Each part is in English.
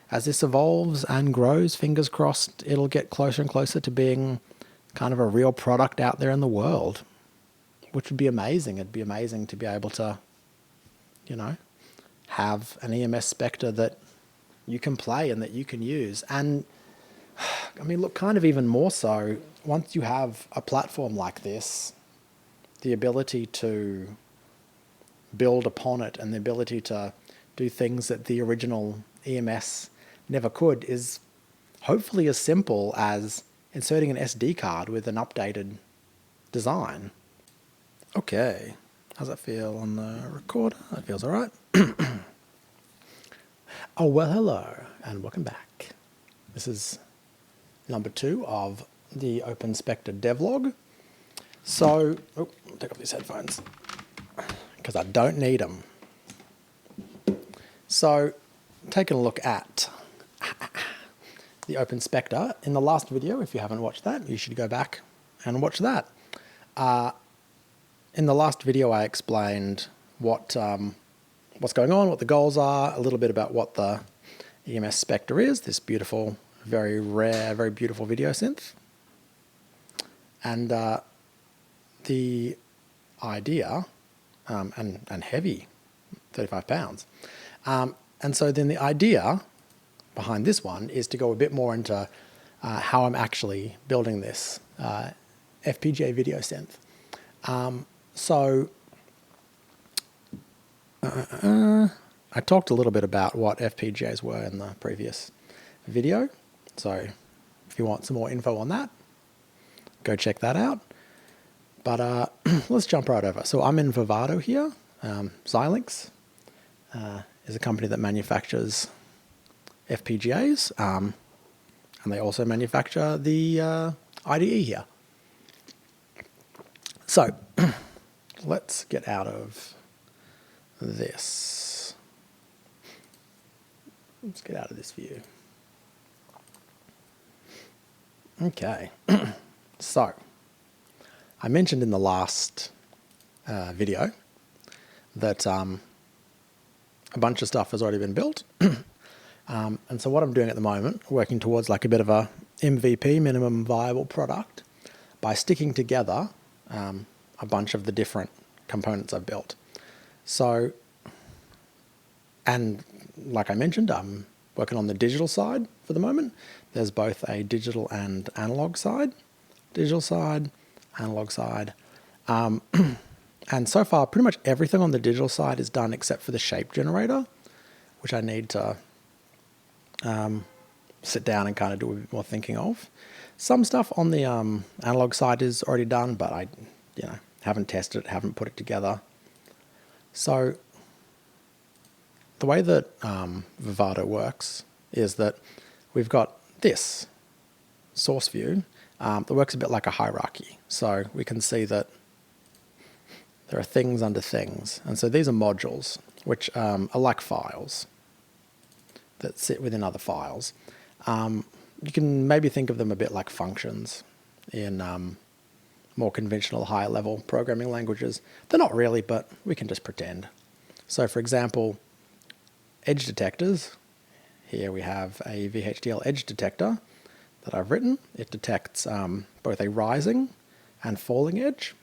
as this evolves and grows, fingers crossed, it'll get closer and closer to being kind of a real product out there in the world, which would be amazing. It'd be amazing to be able to, you know, have an EMS Spectre that you can play and that you can use. And I mean, look, kind of even more so, once you have a platform like this, the ability to build upon it and the ability to do things that the original EMS never could is hopefully as simple as inserting an SD card with an updated design. Okay, how's that feel on the recorder? That feels all right. Oh, well, hello, and welcome back. This is number 2 of the Open Spectre devlog. So, oh, take off these headphones, because I don't need them. So, taking a look at the Open Spectre. In the last video, if you haven't watched that, you should go back and watch that. In the last video, I explained what's going on, what the goals are, a little bit about what the EMS Spectre is, this beautiful, very rare, very beautiful video synth. And the idea, and heavy, 35 pounds. And so then the idea behind this one is to go a bit more into how I'm actually building this FPGA video synth. I talked a little bit about what FPGAs were in the previous video. So if you want some more info on that, go check that out. But let's jump right over. So I'm in Vivado here. Xilinx is a company that manufactures FPGAs, and they also manufacture the IDE here. So let's get out of this. Let's get out of this view. Okay, so I mentioned in the last video that a bunch of stuff has already been built. And so what I'm doing at the moment, working towards like a bit of a MVP, minimum viable product, by sticking together a bunch of the different components I've built. So, and like I mentioned, I'm working on the digital side for the moment. There's both a digital and analog side. Digital side, analog side. And so far, pretty much everything on the digital side is done except for the shape generator, which I need to sit down and kind of do a bit more thinking of. Some stuff on the analog side is already done, but I haven't tested it, haven't put it together. So the way that Vivado works is that we've got this source view that works a bit like a hierarchy. So we can see that there are things under things. And so these are modules, which are like files that sit within other files. You can maybe think of them a bit like functions in more conventional higher level programming languages. They're not really, but we can just pretend. So for example, edge detectors. Here we have a VHDL edge detector that I've written. It detects both a rising and falling edge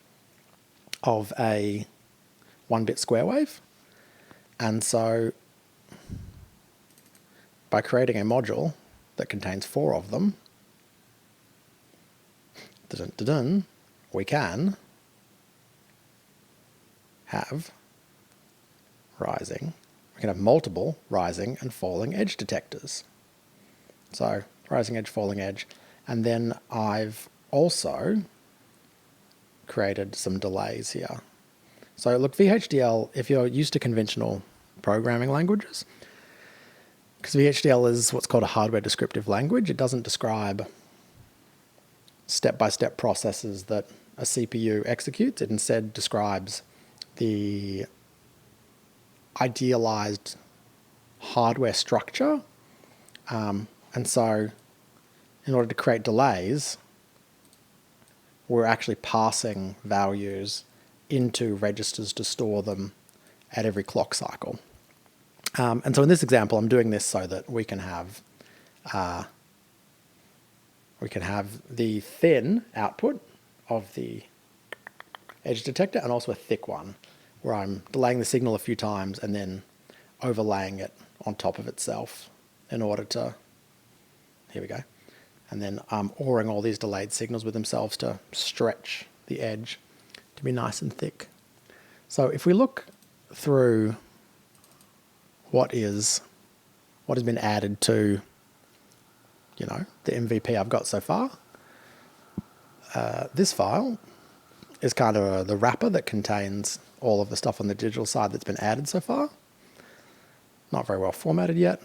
of a 1-bit square wave. And so by creating a module that contains 4 of them, we can have rising. We can have multiple rising and falling edge detectors. So rising edge, falling edge. And then I've also created some delays here. So look, VHDL, if you're used to conventional programming languages, because VHDL is what's called a hardware descriptive language, it doesn't describe step-by-step processes that a CPU executes. It instead describes the idealized hardware structure. And so in order to create delays, we're actually passing values into registers to store them at every clock cycle. And so in this example, I'm doing this so that we can have the thin output of the edge detector and also a thick one, where I'm delaying the signal a few times and then overlaying it on top of itself in order to, here we go, and then ORing all these delayed signals with themselves to stretch the edge to be nice and thick. So if we look through what has been added to, you know, the MVP I've got so far, this file is kind of the wrapper that contains all of the stuff on the digital side that's been added so far. Not very well formatted yet,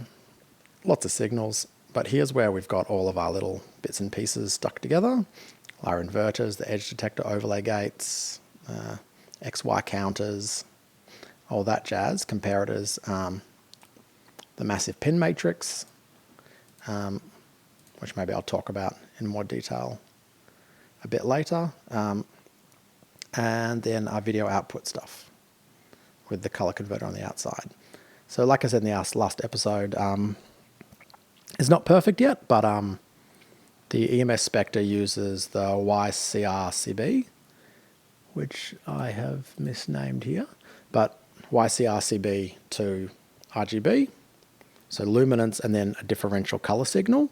lots of signals, but here's where we've got all of our little bits and pieces stuck together. Our inverters, the edge detector overlay gates, XY counters, all that jazz, comparators, the massive pin matrix, which maybe I'll talk about in more detail a bit later, and then our video output stuff with the color converter on the outside. So like I said in the last episode, it's not perfect yet, but the EMS Spectre uses the YCRCB, which I have misnamed here, but YCRCB to RGB, so luminance and then a differential color signal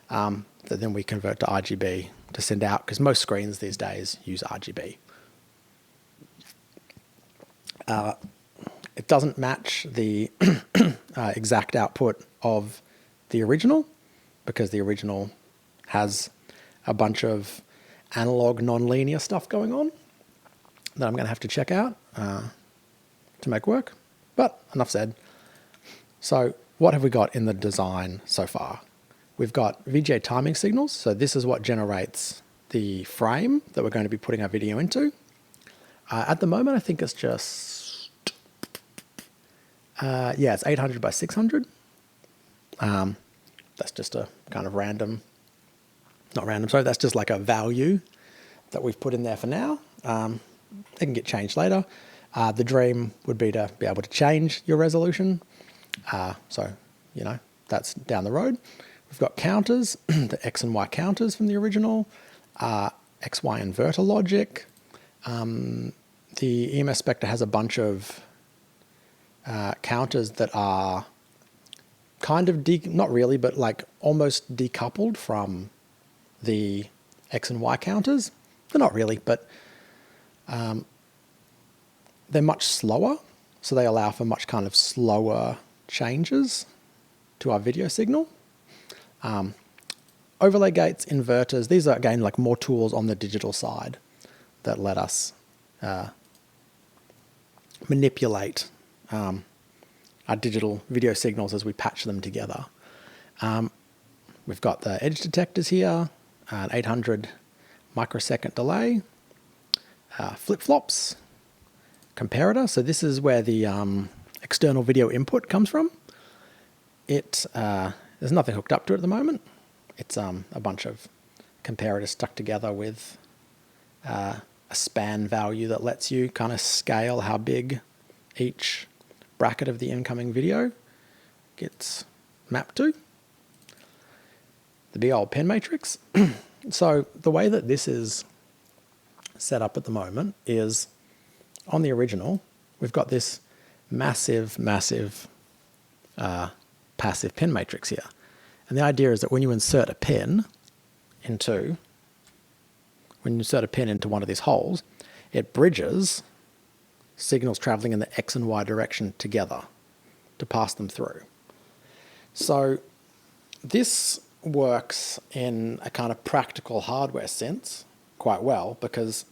that then we convert to RGB to send out, because most screens these days use RGB. It doesn't match the exact output of the original, because the original has a bunch of analog non-linear stuff going on that I'm going to have to check out to make work. But enough said. So what have we got in the design so far? We've got VGA timing signals. So this is what generates the frame that we're going to be putting our video into. At the moment, I think it's just, it's 800 by 600. That's just a kind of random, not random, sorry, that's just like a value that we've put in there for now. It can get changed later. The dream would be to be able to change your resolution. So, you know, that's down the road. We've got counters, the X and Y counters from the original, XY inverter logic. The EMS Spectre has a bunch of counters that are kind of, not really, but like almost decoupled from the X and Y counters. They're not really, but they're much slower, so they allow for much kind of slower changes to our video signal. Overlay gates, inverters, these are again like more tools on the digital side that let us manipulate our digital video signals as we patch them together. We've got the edge detectors here, an 800 microsecond delay, flip-flops, comparator. So this is where the external video input comes from. There's nothing hooked up to it at the moment. It's a bunch of comparators stuck together with a span value that lets you kind of scale how big each bracket of the incoming video gets mapped to. The big old pin matrix. So the way that this is set up at the moment is on the original, we've got this massive passive pin matrix here. And the idea is that when you insert a pin into one of these holes, it bridges signals traveling in the X and Y direction together to pass them through. So this works in a kind of practical hardware sense quite well, because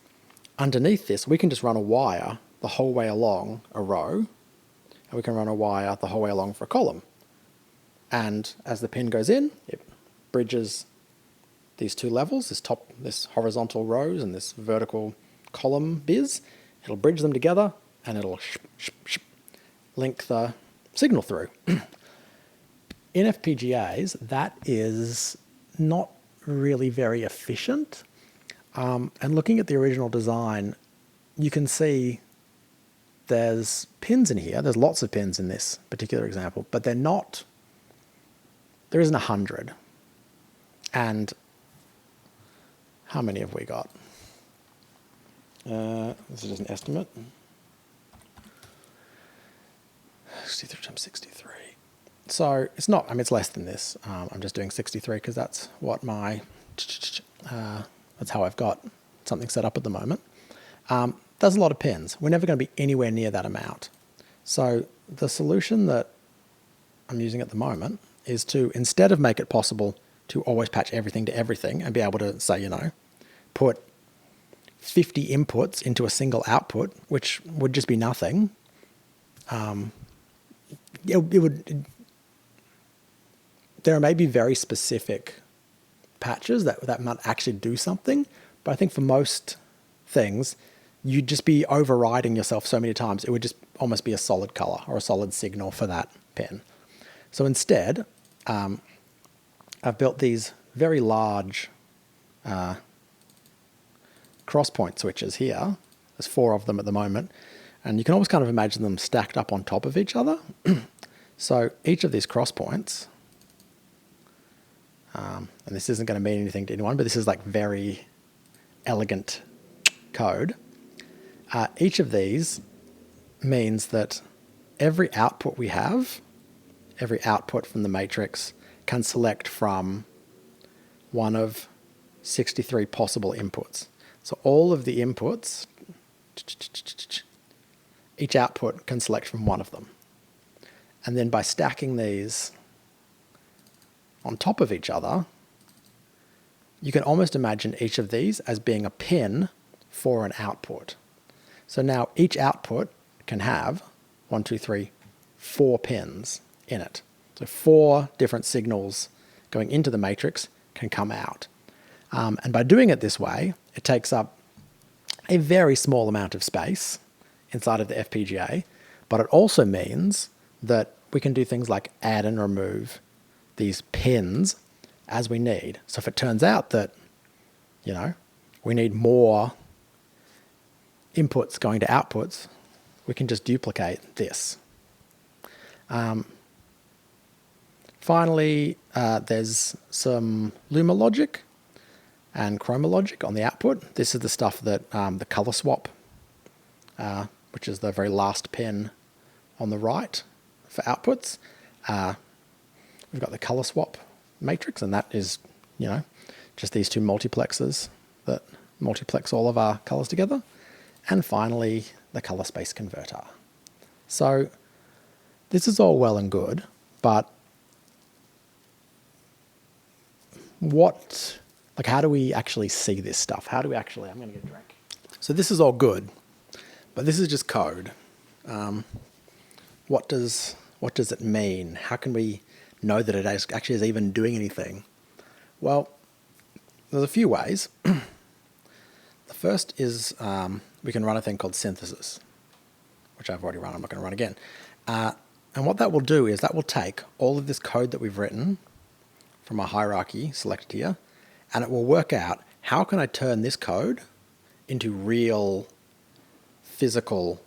underneath this, we can just run a wire the whole way along a row, and we can run a wire the whole way along for a column. And as the pin goes in, it bridges these two levels, this horizontal rows and this vertical column biz. It'll bridge them together and it'll link the signal through. In FPGAs, that is not really very efficient. And looking at the original design, you can see there's pins in here. There's lots of pins in this particular example, but there isn't 100. And how many have we got? This is just an estimate. 63 times 63. So it's not, I mean, it's less than this. I'm just doing 63 because that's what that's how I've got something set up at the moment. There's a lot of pins. We're never going to be anywhere near that amount. So the solution that I'm using at the moment is to, instead of make it possible to always patch everything to everything and be able to say, put 50 inputs into a single output, which would just be nothing. There may be very specific patches that might actually do something, but I think for most things, you'd just be overriding yourself so many times, it would just almost be a solid color or a solid signal for that pin. So instead, I've built these very large cross-point switches here. There's 4 of them at the moment, and you can almost kind of imagine them stacked up on top of each other. So each of these cross points, and this isn't going to mean anything to anyone, but this is like very elegant code. Each of these means that every output we have, every output from the matrix, can select from one of 63 possible inputs. So all of the inputs, each output can select from one of them. And then by stacking these on top of each other, you can almost imagine each of these as being a pin for an output. So now each output can have 1, 2, 3, 4 pins in it. So 4 different signals going into the matrix can come out. And by doing it this way, it takes up a very small amount of space inside of the FPGA, but it also means that we can do things like add and remove these pins as we need. So if it turns out that, we need more inputs going to outputs, we can just duplicate this. Finally, there's some Luma logic and chroma logic on the output. This is the stuff that the color swap, which is the very last pin on the right for outputs. We've got the color swap matrix, and that is, just these 2 multiplexers that multiplex all of our colors together. And finally, the color space converter. So this is all well and good, but how do we actually see this stuff? I'm going to get a drink. So this is all good, but this is just code. What does it mean? How can we know that it actually is even doing anything? Well, there's a few ways. The first is we can run a thing called synthesis, which I've already run. I'm not going to run again. And what that will do is that will take all of this code that we've written from our hierarchy selected here, and it will work out how can I turn this code into real physical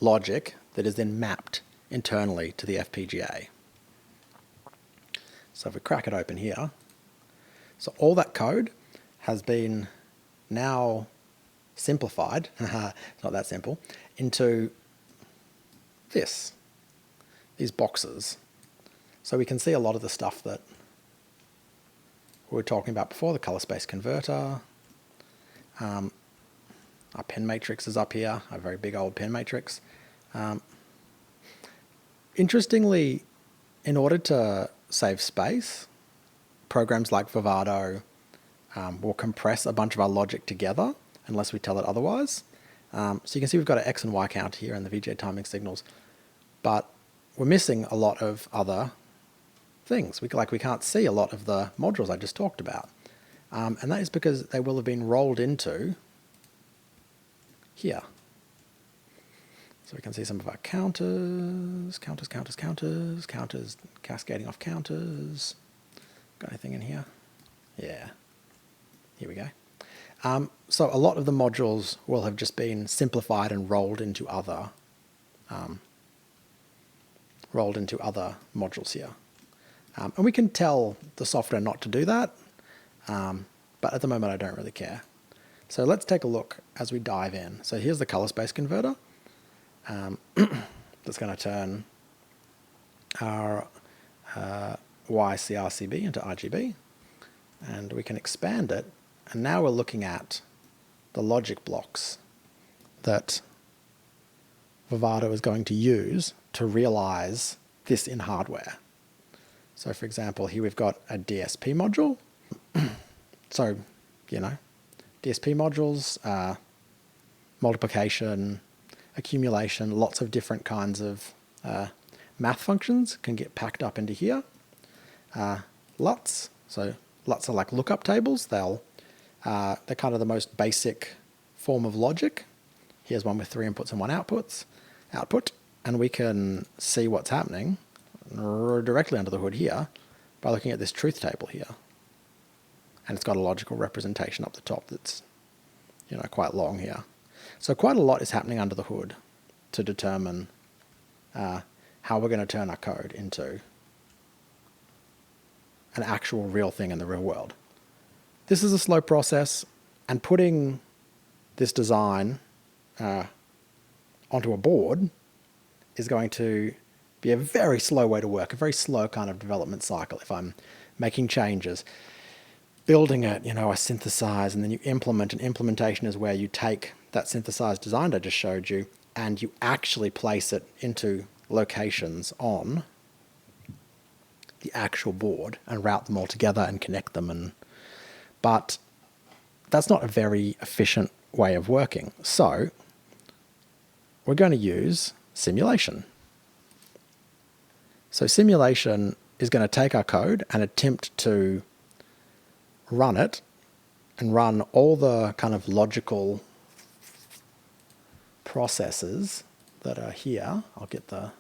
logic that is then mapped internally to the FPGA. So if we crack it open here, so all that code has been now simplified, it's not that simple, into these boxes. So we can see a lot of the stuff that we were talking about before, the color space converter. Our pin matrix is up here, a very big old pin matrix. Interestingly, in order to save space, programs like Vivado will compress a bunch of our logic together unless we tell it otherwise. So you can see we've got an X and Y count here and the VGA timing signals, but we're missing a lot of other things. We can't see a lot of the modules I just talked about. And that is because they will have been rolled into here. So we can see some of our counters, cascading off counters. Got anything in here? Yeah, here we go. So a lot of the modules will have just been simplified and rolled into other rolled into other modules here. And we can tell the software not to do that, but at the moment I don't really care. So let's take a look as we dive in. So here's the color space converter that's going to turn our YCRCB into RGB, and we can expand it, and now we're looking at the logic blocks that Vivado is going to use to realize this in hardware. So for example, here we've got a DSP module. So, you know, DSP modules, multiplication, accumulation, lots of different kinds of math functions can get packed up into here. LUTs, so LUTs are like lookup tables. They're kind of the most basic form of logic. Here's one with 3 inputs and 1 output, and we can see what's happening directly under the hood here by looking at this truth table here. And it's got a logical representation up the top that's, you know, quite long here. So quite a lot is happening under the hood to determine how we're going to turn our code into an actual real thing in the real world. This is a slow process, and putting this design onto a board is going to be a very slow way to work, a very slow kind of development cycle. If I'm making changes, building it, you know, I synthesize and then you implement, and implementation is where you take that synthesized design I just showed you and you actually place it into locations on the actual board and route them all together and connect them. But that's not a very efficient way of working. So we're going to use simulation. So simulation is going to take our code and attempt to run it and run all the kind of logical processes that are here. I'll get the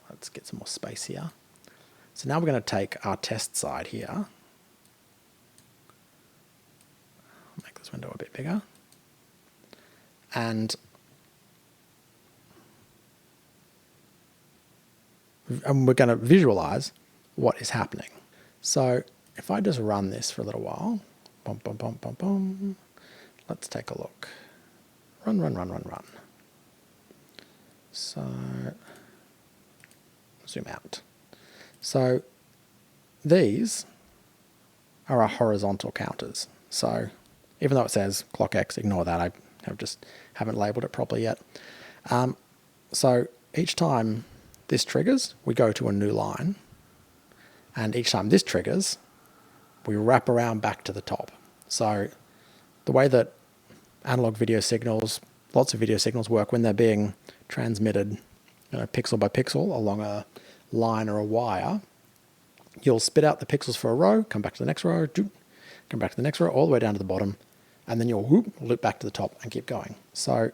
let's get some more space here. So now we're going to take our test side here. Make this window a bit bigger. And we're going to visualize what is happening. So if I just run this for a little while, let's take a look. Run. So zoom out. So these are our horizontal counters. So even though it says clock X, ignore that. I haven't labeled it properly yet. So each time this triggers, we go to a new line. And each time this triggers, we wrap around back to the top. So the way that analog video signals, lots of video signals work when they're being transmitted, you know, pixel by pixel along a line or a wire, you'll spit out the pixels for a row, come back to the next row, come back to the next row, all the way down to the bottom, and then you'll loop back to the top and keep going. So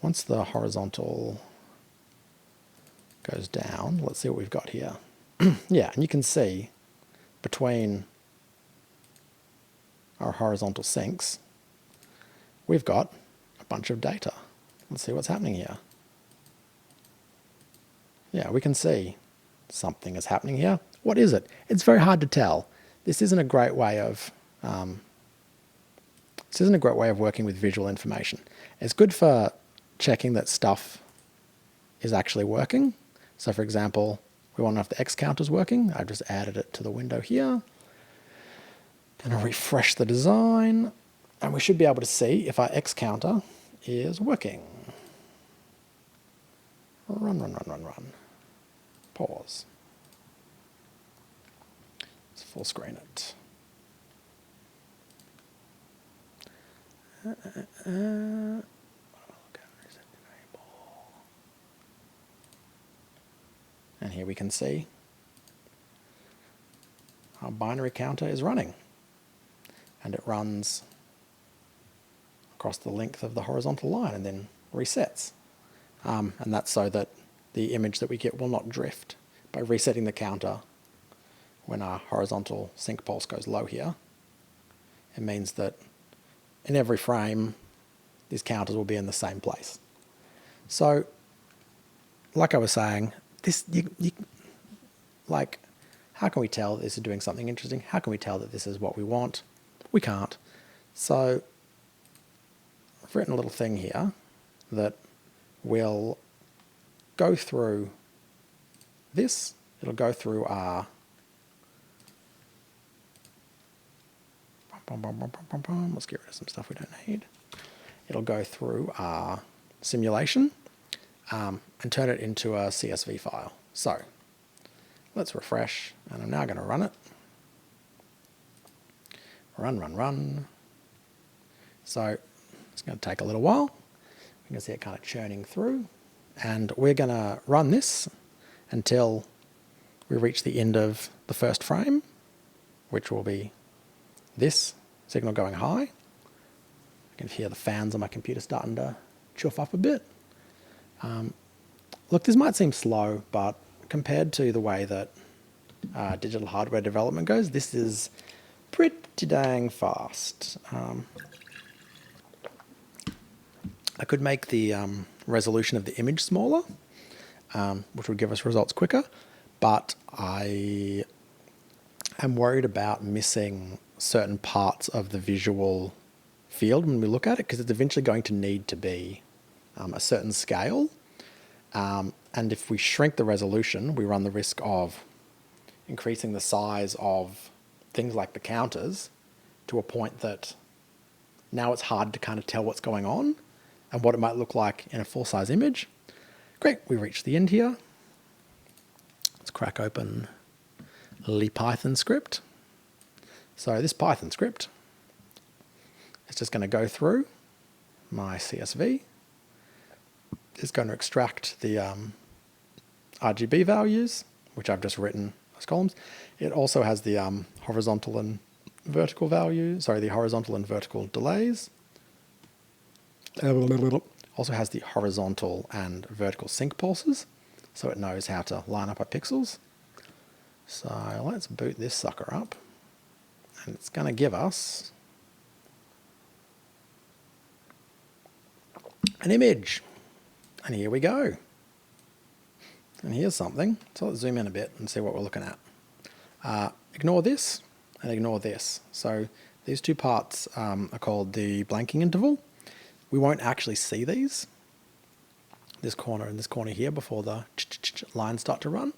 once the horizontal goes down, let's see what we've got here. Yeah, and you can see between our horizontal sinks, we've got a bunch of data. Let's see what's happening here. Yeah, we can see something is happening here. What is it? It's very hard to tell. This isn't a great way of working with visual information. It's good for checking that stuff is actually working. So for example, we want to know if the X counter is working. I've just added it to the window here. Going to refresh the design, and we should be able to see if our X counter is working. Run. Pause. Let's full screen it. And here we can see our binary counter is running. And it runs across the length of the horizontal line and then resets. And that's so that the image that we get will not drift. By resetting the counter when our horizontal sync pulse goes low here, it means that in every frame these counters will be in the same place. So, like I was saying, this like, how can we tell that this is doing something interesting? How can we tell that this is what we want? We can't. So I've written a little thing here that will go through this. It'll go through our let's get rid of some stuff we don't need. It'll go through our simulation and turn it into a CSV file. So let's refresh, and I'm now going to run it. Run. So it's going to take a little while. You can see it kind of churning through, and we're going to run this until we reach the end of the first frame, which will be this signal going high. I can hear the fans on my computer starting to chuff up a bit. Look, this might seem slow, but compared to the way that digital hardware development goes, this is pretty dang fast. I could make the resolution of the image smaller, which would give us results quicker, but I am worried about missing certain parts of the visual field when we look at it, because it's eventually going to need to be a certain scale. And if we shrink the resolution, we run the risk of increasing the size of things like the counters to a point that now it's hard to kind of tell what's going on and what it might look like in a full-size image. Great, we reached the end here. Let's crack open the Python script. So this Python script is just going to go through my CSV. It's going to extract the RGB values, which I've just written as columns. It also has the horizontal and vertical values, the horizontal and vertical delays. Also has the horizontal and vertical sync pulses, so it knows how to line up our pixels. So let's boot this sucker up, and it's going to give us an image. And here we go. And here's something. So let's zoom in a bit and see what we're looking at. Ignore this and ignore this. So these two parts are called the blanking interval. We won't actually see these, this corner and this corner here, before the lines start to run.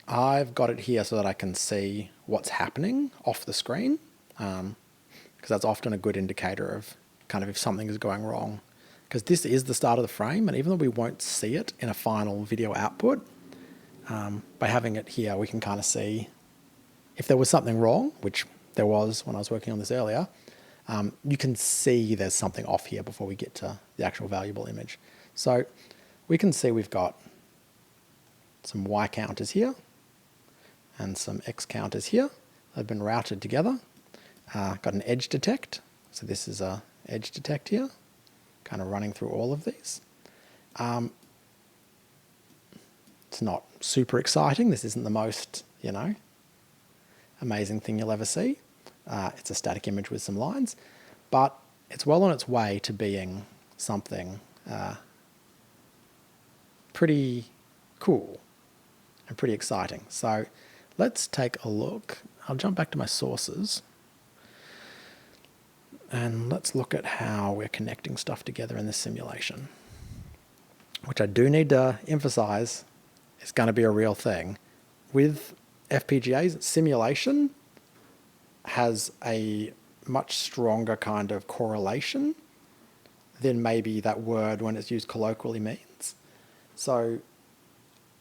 I've got it here so that I can see what's happening off the screen, because that's often a good indicator of kind of if something is going wrong. Because this is the start of the frame, and even though we won't see it in a final video output, by having it here, we can kind of see if there was something wrong, which there was when I was working on this earlier. You can see there's something off here before we get to the actual valuable image. So we can see we've got some Y counters here and some X counters here. They've been routed together. Got an edge detect. So this is a edge detect here, kind of running through all of these. It's not super exciting. This isn't the most, amazing thing you'll ever see. It's a static image with some lines, but it's well on its way to being something pretty cool and pretty exciting. So let's take a look. I'll jump back to my sources and let's look at how we're connecting stuff together in this simulation, which I do need to emphasize is going to be a real thing. With FPGAs, simulation has a much stronger kind of correlation than maybe that word when it's used colloquially means. So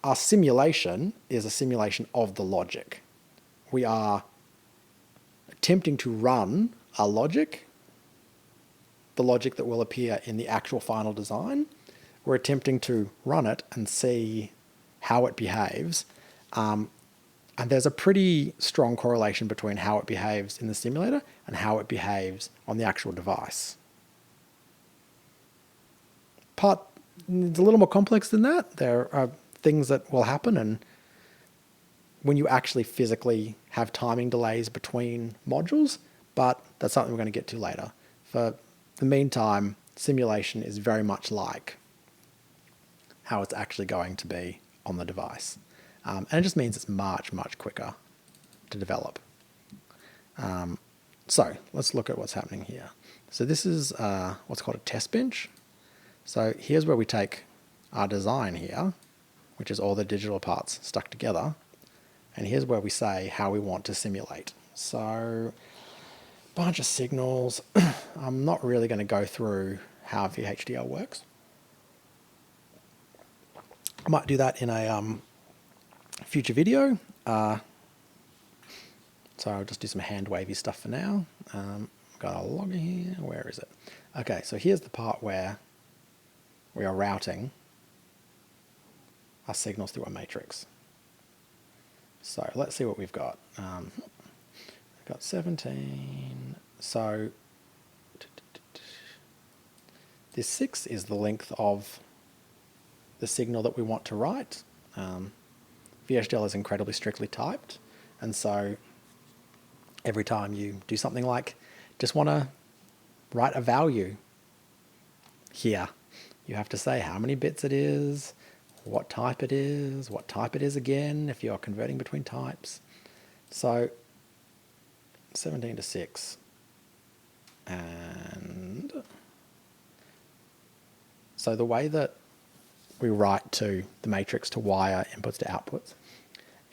our simulation is a simulation of the logic. We are attempting to run our logic, the logic that will appear in the actual final design. We're attempting to run it and see how it behaves. And there's a pretty strong correlation between how it behaves in the simulator and how it behaves on the actual device. It's a little more complex than that. There are things that will happen, and when you actually physically have timing delays between modules, but that's something we're going to get to later. For the meantime, simulation is very much like how it's actually going to be on the device. And it just means it's much, much quicker to develop. So let's look at what's happening here. So this is what's called a test bench. So here's where we take our design here, which is all the digital parts stuck together. And here's where we say how we want to simulate. So a bunch of signals. I'm not really going to go through how VHDL works. I might do that in a future video. So I'll just do some hand wavy stuff for now. Got a logger here. Where is it? Okay, so here's the part where we are routing our signals through a matrix. So let's see what we've got. We've got 17. So this 6 is the length of the signal that we want to write. VHDL is incredibly strictly typed, and so every time you do something like just want to write a value here, you have to say how many bits it is, what type it is again if you're converting between types. So 17 to 6. And so the way that we write to the matrix to wire inputs to outputs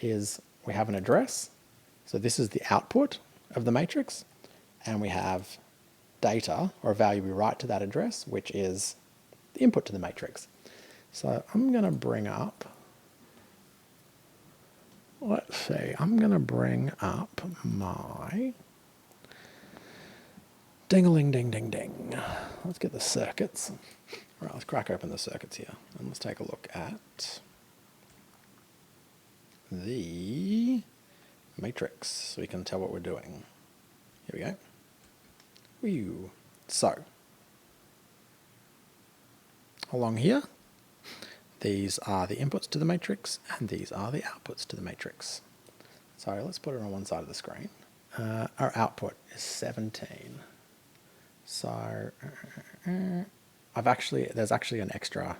is we have an address. So this is the output of the matrix, and we have data, or a value we write to that address, which is the input to the matrix. So I'm going to bring up, let's see, I'm going to bring up my ding-a-ling-ding-ding-ding. Let's get the circuits. All right, let's crack open the circuits here, and let's take a look at the matrix so we can tell what we're doing. Here we go. Whew. So, along here, these are the inputs to the matrix, and these are the outputs to the matrix. So let's put it on one side of the screen. Our output is 17. So there's actually an extra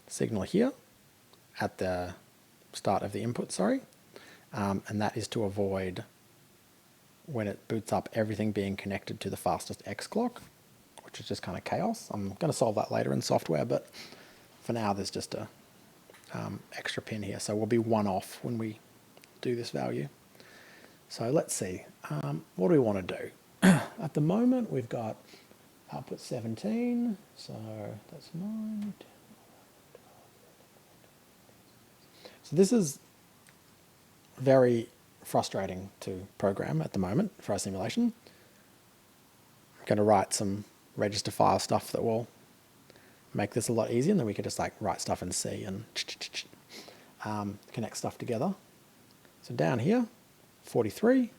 signal here at the start of the input, and that is to avoid, when it boots up, everything being connected to the fastest X clock, which is just kind of chaos. I'm going to solve that later in software, but for now there's just a extra pin here, so we'll be 1 off when we do this value. So let's see, what do we want to do? At the moment we've got output 17, so that's 9, 10. So this is very frustrating to program at the moment for our simulation. I'm going to write some register file stuff that will make this a lot easier, and then we could just like write stuff in C and connect stuff together. So down here, 43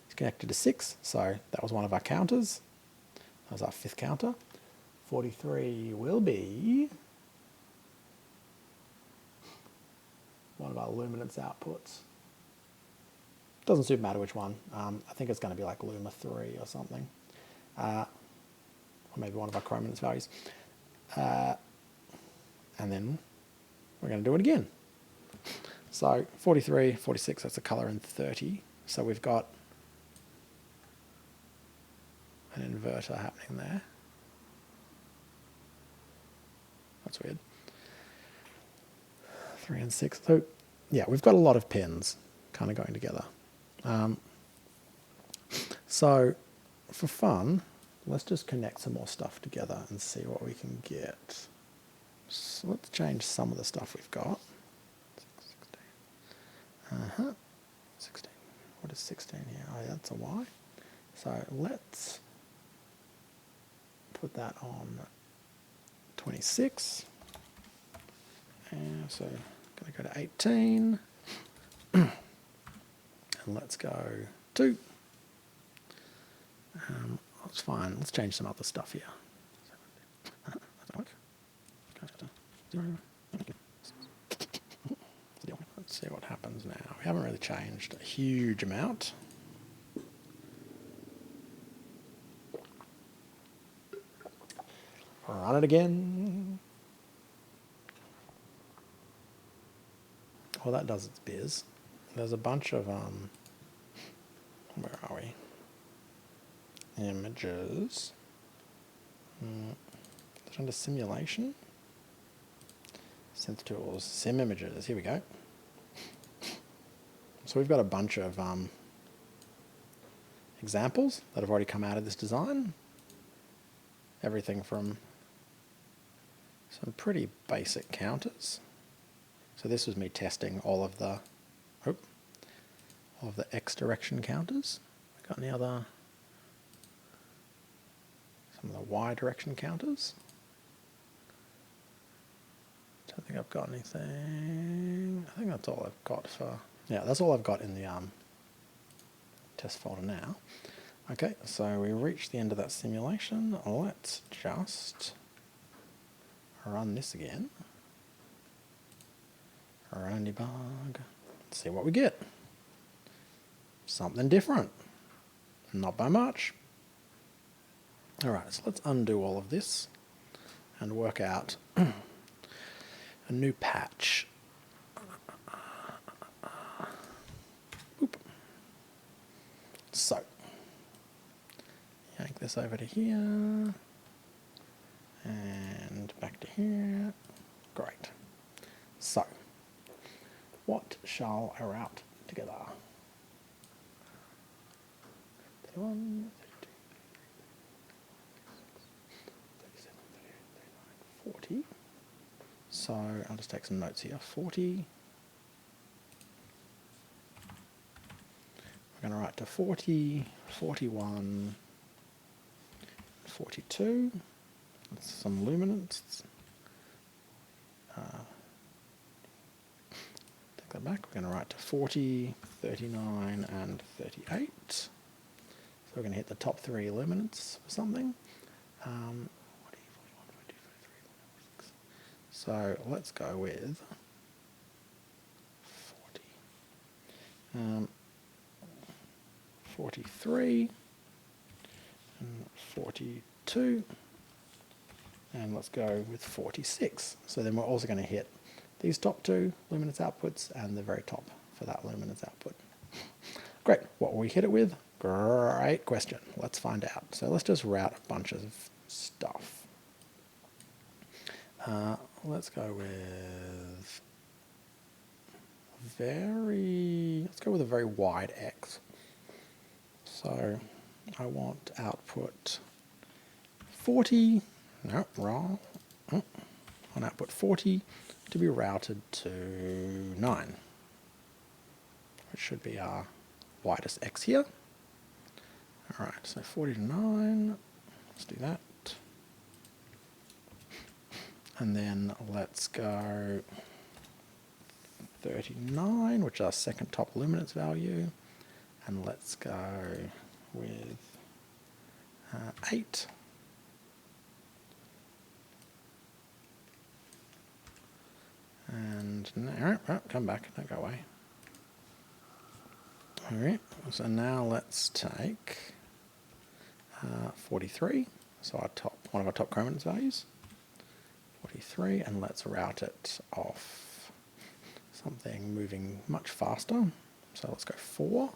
is connected to 6, so that was one of our counters. That was our 5th counter. 43 will be one of our luminance outputs. Doesn't super matter which one. I think it's going to be like Luma 3 or something. Or maybe one of our chrominance values. And then we're going to do it again. So 43, 46, that's a color, and 30. So we've got an inverter happening there. That's weird. 3 and 6. So yeah, we've got a lot of pins kind of going together. So for fun, let's just connect some more stuff together and see what we can get. So let's change some of the stuff we've got. 16. 16. What is 16 here? Oh, yeah, that's a Y. So let's put that on 26. And so I'm going to go to 18. And let's go to, that's fine, let's change some other stuff here. Let's see what happens now. We haven't really changed a huge amount. run it again. Well, that does its biz. There's a bunch of, where are we? Images. Is it under simulation? Synth tools, sim images, here we go. So we've got a bunch of examples that have already come out of this design. Everything from some pretty basic counters. So this was me testing all of the X direction counters. Got any other? Some of the Y direction counters. Don't think I've got anything. I think that's all I've got for. Yeah, that's all I've got in the test folder now. Okay, so we reached the end of that simulation. Let's just run this again. Run debug. Let's see what we get. Something different. Not by much. Alright, so let's undo all of this and work out a new patch. Oop. So, yank this over to here and back to here. Great. So, what shall I route together? 31, 32, 37, 38, 39, 40. So I'll just take some notes here. 40. We're going to write to 40, 41, 42. That's some luminance. Take that back. We're going to write to 40, 39, and 38. So we're going to hit the top three luminance or something. So let's go with 40. 43 and 42, and let's go with 46. So then we're also going to hit these top two luminance outputs and the very top for that luminance output. Great. What will we hit it with? Great question. Let's find out. So let's just route a bunch of stuff. Let's go with a very wide X. So I want output 40, no, wrong. On output 40 to be routed to 9, which should be our widest X here. All right, so 40 to 9, let's do that. And then let's go 39, which is our second top luminance value. And let's go with 8. And now, come back, don't go away. All right, so now let's take 43, so one of our top chrominance values. 43, and let's route it off something moving much faster. So let's go 4.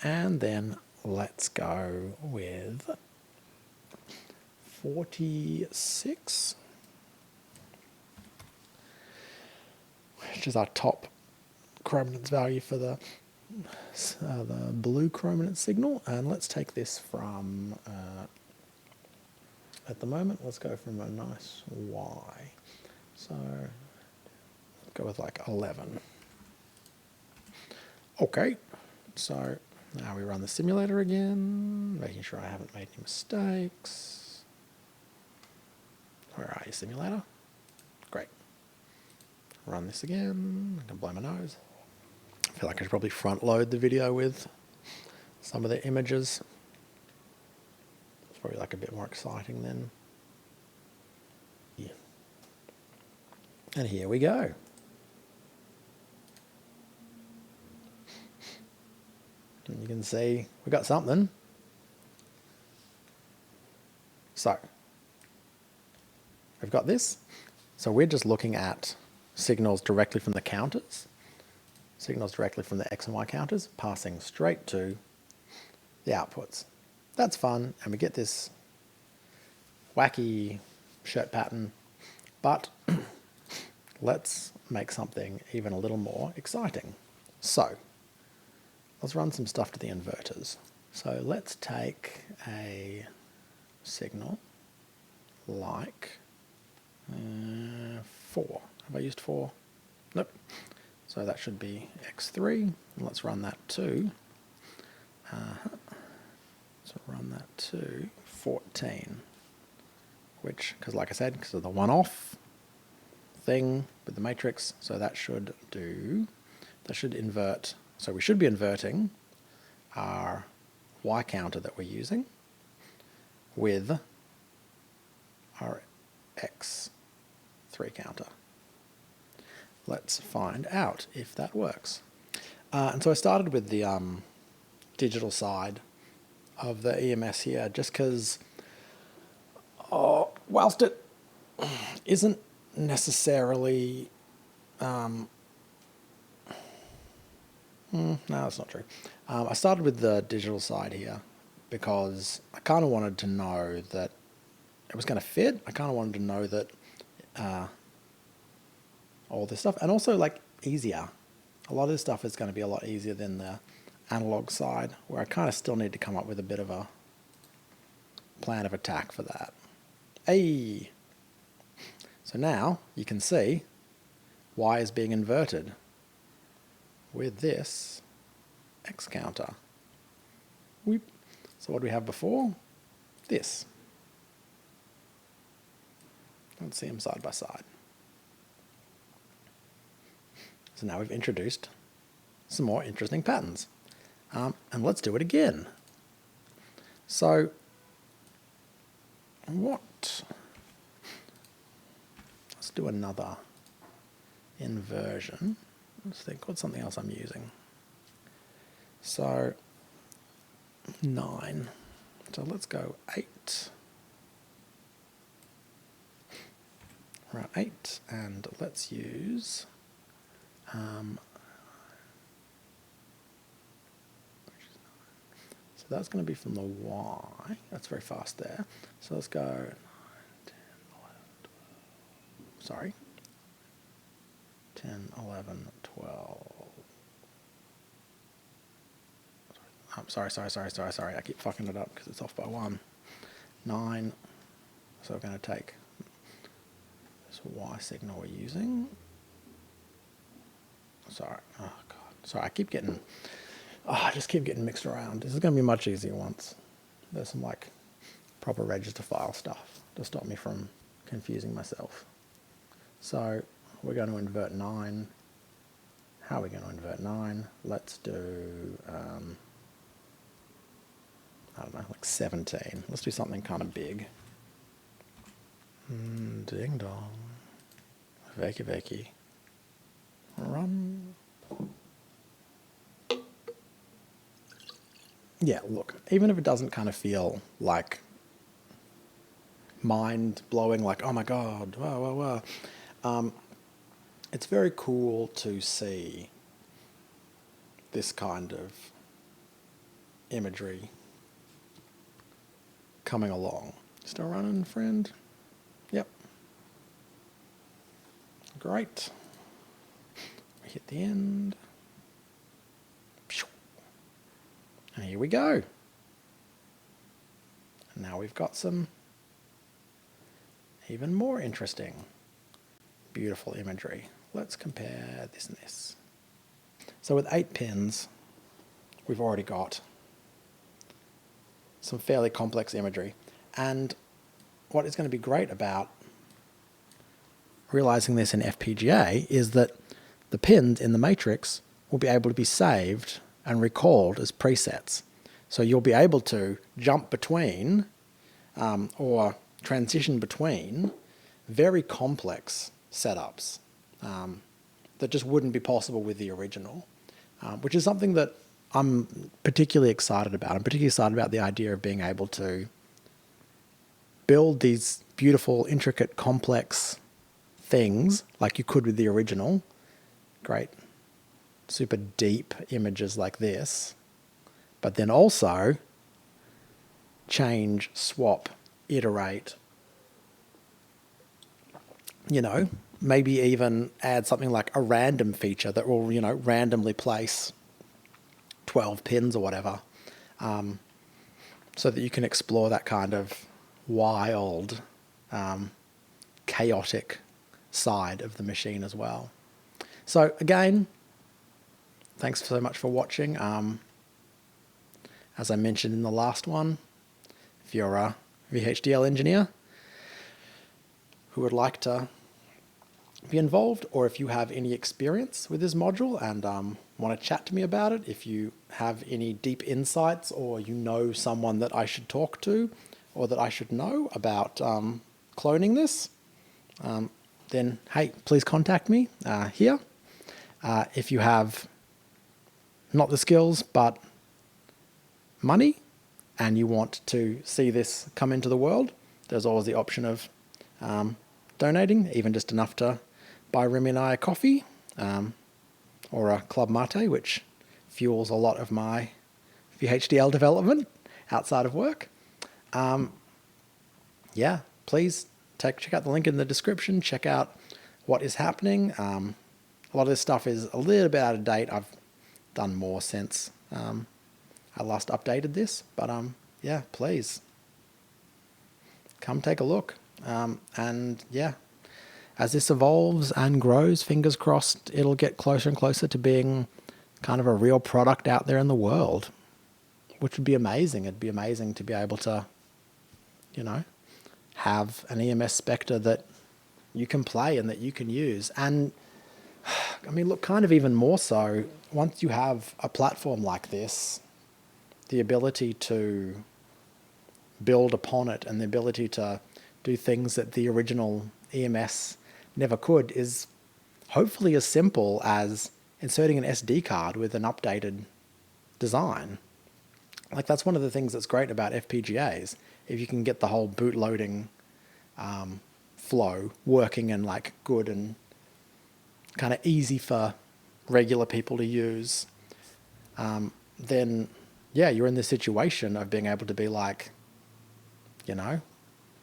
And then let's go with 46, which is our top chrominance value for the blue chrominance signal. And let's take this from, at the moment, let's go from a nice Y. So let's go with like 11. Okay, so now we run the simulator again, making sure I haven't made any mistakes. Where are you, simulator? Great. Run this again. I can blow my nose. I feel like I should probably front load the video with some of the images. It's probably like a bit more exciting then. Yeah. And here we go. And you can see we got something. So we've got this. So we're just looking at signals directly from the counters, signals directly from the X and Y counters, passing straight to the outputs. That's fun, and we get this wacky shirt pattern, but let's make something even a little more exciting. So let's run some stuff to the inverters. So let's take a signal like 4. Have I used 4? Nope. So that should be X3. And let's run that to, so run that to 14, which, because like I said, because of the one-off thing with the matrix, so that should do, that should invert, so we should be inverting our Y counter that we're using with our X3 counter. Let's find out if that works. And so I started with the digital side of the EMS here, just because whilst it isn't necessarily, no, that's not true. I started with the digital side here because I kind of wanted to know that it was going to fit. I kind of wanted to know that all this stuff, and also like easier. A lot of this stuff is going to be a lot easier than the analog side, where I kind of still need to come up with a bit of a plan of attack for that. Hey! So now you can see Y is being inverted with this X counter. Whoop. So what do we have before? This. Let's see them side by side. So now we've introduced some more interesting patterns. And let's do it again. So let's do another inversion. Let's think, what's something else I'm using? So 9. So let's go 8. Right, 8, and let's use so that's going to be from the Y. That's very fast there. So let's go 9, 10, 11, 12. Sorry. 10, 11, 12. Sorry. I keep fucking it up because it's off by 1. 9. So we're going to take this Y signal we're using. Sorry. Oh, God. Sorry, I just keep getting mixed around. This is going to be much easier once there's some like proper register file stuff to stop me from confusing myself. So we're going to invert 9. How are we going to invert 9? Let's do, I don't know, like 17. Let's do something kind of big. Ding dong. Veki. Run. Yeah, look, even if it doesn't kind of feel like mind-blowing, like, oh my God, wow. It's very cool to see this kind of imagery coming along. Still running, friend? Yep. Great. We hit the end. And here we go. And now we've got some even more interesting, beautiful imagery. Let's compare this and this. So with 8 pins, we've already got some fairly complex imagery. And what is going to be great about realizing this in FPGA is that the pins in the matrix will be able to be saved and recalled as presets. So you'll be able to jump between or transition between very complex setups that just wouldn't be possible with the original, which is something that I'm particularly excited about. I'm particularly excited about the idea of being able to build these beautiful, intricate, complex things like you could with the original. Great, super deep images like this. But then also change, swap, iterate, maybe even add something like a random feature that will, randomly place 12 pins or whatever, so that you can explore that kind of wild, chaotic side of the machine as well. So again, thanks so much for watching. As I mentioned in the last one, if you're a VHDL engineer who would like to be involved, or if you have any experience with this module and want to chat to me about it, if you have any deep insights or you know someone that I should talk to or that I should know about cloning this, then hey, please contact me here. If you have not the skills but money and you want to see this come into the world, there's always the option of donating, even just enough to buy Remy and I a coffee or a club mate, which fuels a lot of my VHDL development outside of work. Yeah, please check out the link in the description, check out what is happening. A lot of this stuff is a little bit out of date. I've done more since I last updated this, but yeah, please come take a look. And yeah, as this evolves and grows, fingers crossed, it'll get closer and closer to being kind of a real product out there in the world, which would be amazing. It'd be amazing to be able to, have an EMS Spectre that you can play and that you can use. And I mean, look, kind of even more so, once you have a platform like this, the ability to build upon it and the ability to do things that the original EMS never could is hopefully as simple as inserting an SD card with an updated design. Like, that's one of the things that's great about FPGAs. If you can get the whole bootloading flow working and like good and kind of easy for regular people to use, then yeah, you're in this situation of being able to be like,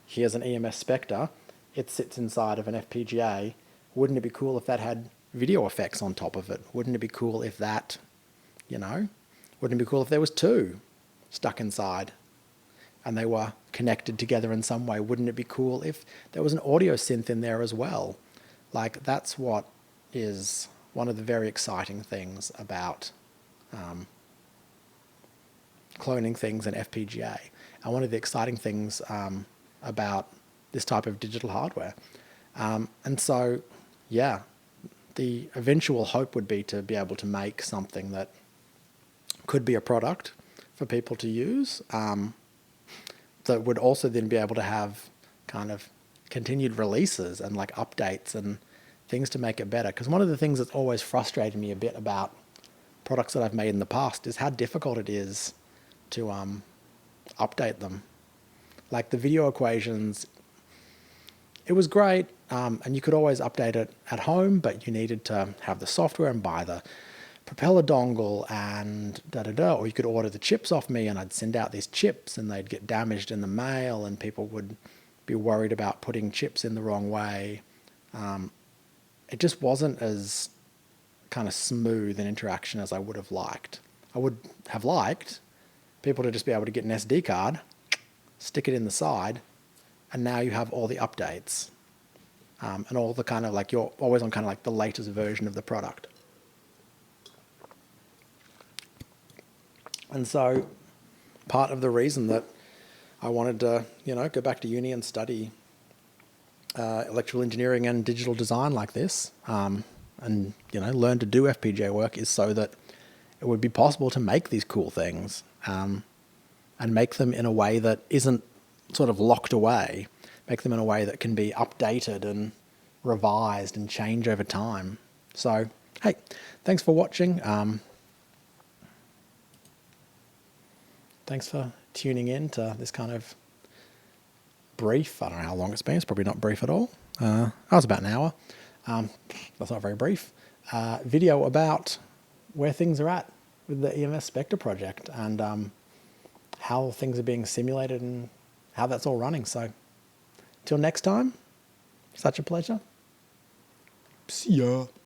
here's an EMS Spectre, it sits inside of an FPGA. Wouldn't it be cool if that had video effects on top of it? Wouldn't it be cool if that, wouldn't it be cool if there was two stuck inside and they were connected together in some way? Wouldn't it be cool if there was an audio synth in there as well? Like, that's what is one of the very exciting things about cloning things in FPGA. And one of the exciting things about this type of digital hardware. And so, yeah, the eventual hope would be to be able to make something that could be a product for people to use, that would also then be able to have kind of continued releases and like updates and things to make it better. Because one of the things that's always frustrated me a bit about products that I've made in the past is how difficult it is to update them. Like the video equations, it was great, and you could always update it at home, but you needed to have the software and buy the propeller dongle and da-da-da, or you could order the chips off me and I'd send out these chips and they'd get damaged in the mail and people would be worried about putting chips in the wrong way. It just wasn't as kind of smooth an interaction as I would have liked. I would have liked people to just be able to get an SD card, stick it in the side, and now you have all the updates, and all the kind of like, you're always on kind of like the latest version of the product. And so part of the reason that I wanted to, go back to uni and study electrical engineering and digital design like this, and, learn to do FPGA work is so that it would be possible to make these cool things, and make them in a way that isn't sort of locked away, make them in a way that can be updated and revised and change over time. So, hey, thanks for watching. thanks for tuning in to this kind of brief, I don't know how long it's been, it's probably not brief at all. That was about an hour. That's not very brief. Video about where things are at with the EMS Spectre project and how things are being simulated and how that's all running. So, till next time, such a pleasure. See ya.